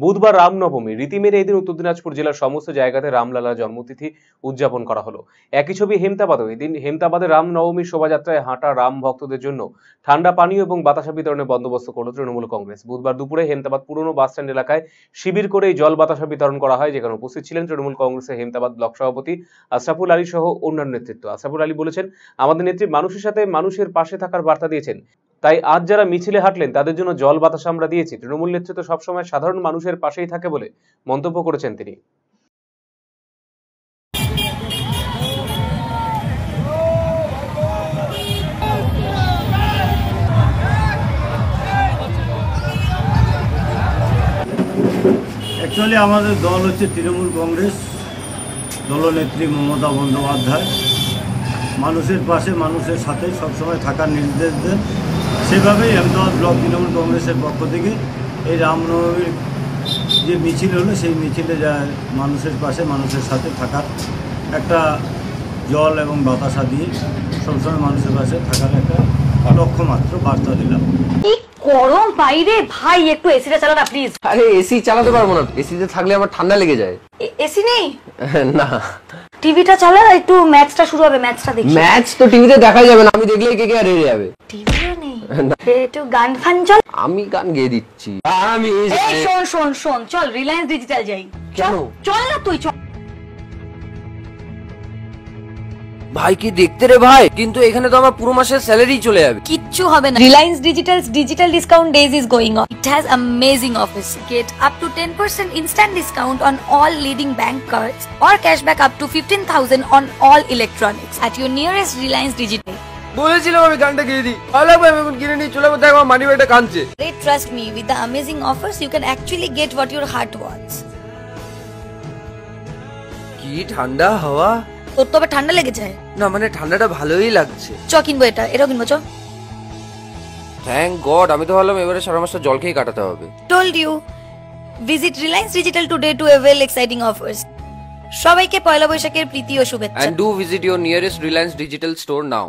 বুধবার রামনবমী রীতি মেনে এদিন উত্তর দিনাজপুর জেলার সমস্ত জায়গাতে রামলালার জন্মতিথি উদযাপন করা হলো। একই ছবি হেমতাবাদেও। এদিন হেমতাবাদে রামনবমীর শোভাযাত্রায় হাঁটা রাম ভক্তদের জন্য ঠান্ডা পানীয় এবং বাতাসা বিতরণের বন্দোবস্ত করল তৃণমূল কংগ্রেস। বুধবার দুপুরে হেমতাবাদ পুরনো বাসস্ট্যান্ড এলাকায় শিবির করে জল বাতাসা বিতরণ করা হয়, যেখানে উপস্থিত ছিলেন তৃণমূল কংগ্রেসের হেমতাবাদ ব্লক সভাপতি আশরাফুল আলী সহ অন্যান্য নেতৃত্ব। আশরাফুল আলী বলেছেন, আমাদের নেত্রী মানুষের সাথে মানুষের পাশে থাকার বার্তা দিয়েছেন, তাই আজ যারা মিছিলে হাঁটলেন তাদের জন্য জল বাতাসা আমরা দিয়েছি। তৃণমূল নেতৃত্ব সবসময় সাধারণ মানুষের পাশেই থাকে বলে মন্তব্য করেছেন তিনি। অ্যাকচুয়ালি আমাদের দল হচ্ছে তৃণমূল কংগ্রেস, দলনেত্রী মমতা বন্দ্যোপাধ্যায় মানুষের পাশে মানুষের সাথে সবসময় থাকার নির্দেশ দেন। সেভাবেই হেমতাবাদ ব্লক তৃণমূল কংগ্রেসের পক্ষ থেকে এই রামনবমীর যে মিছিল হলো সেই মিছিলে যা মানুষের পাশে মানুষের সাথে থাকার একটা জল এবং বাতাসা দিয়ে সবসময় মানুষের পাশে থাকার একটা লক্ষ্যমাত্র বার্তা দিলাম। গরম বাইরে ভাই, একটু এসিটা চালা না প্লিজ। আরে এসি চালাতে পারবো না, এসিতে থাকলে আমার ঠান্ডা লেগে যায়। এসি নেই? না। টিভিটা চালা, একটু ম্যাচটা শুরু হবে, ম্যাচটা দেখি। ম্যাচ তো টিভিতে দেখাই যাবে না, আমি দেখলেই কে কে আর হেরে যাবে। টিভিও নেই, একটু গান ফান চল। আমি গান গেয়ে দিচ্ছি। আমি এই শোন শোন শোন, চল রিলায়েন্স ডিজিটাল যাই। কেন? চল না তুই, চল। ভাই কি দেখতে রে ভাই, কিন্তু এখানে তো আমার পুরো মাসের স্যালারি চলে যাবে। কিচ্ছু হবে না। Reliance digitals digital discount days is going on. It has amazing offers. Get up to 10% instant discount on all leading bank cards or cashback up to 15,000 on all electronics at your nearest Reliance Digital. বলেছিলাম আমি গানটা গেয়ে দিই। ভালো লাগবে, আমি এখন কিনে নিই, চলে যাবো। দেখো আমার মানি ব্যাগটা কাঁদছে। Trust me, with the amazing offers you can actually get what your heart wants. কি ঠান্ডা হাওয়া। তোর তবে ঠান্ডা লেগে যায়? না মানে ঠান্ডাটা ভালোই লাগছে। চ কিনবো, এটাও কিনবো, চ। থ্যাংক গড, আমি তো ভাবলাম এবারে সারা মাসটা জল খেয়ে কাটাতে হবে। Told you. Visit Reliance Digital today to avail exciting offers. সবাইকে পয়লা বৈশাখের প্রীতি ও শুভেচ্ছা। And do visit your nearest Reliance Digital store now.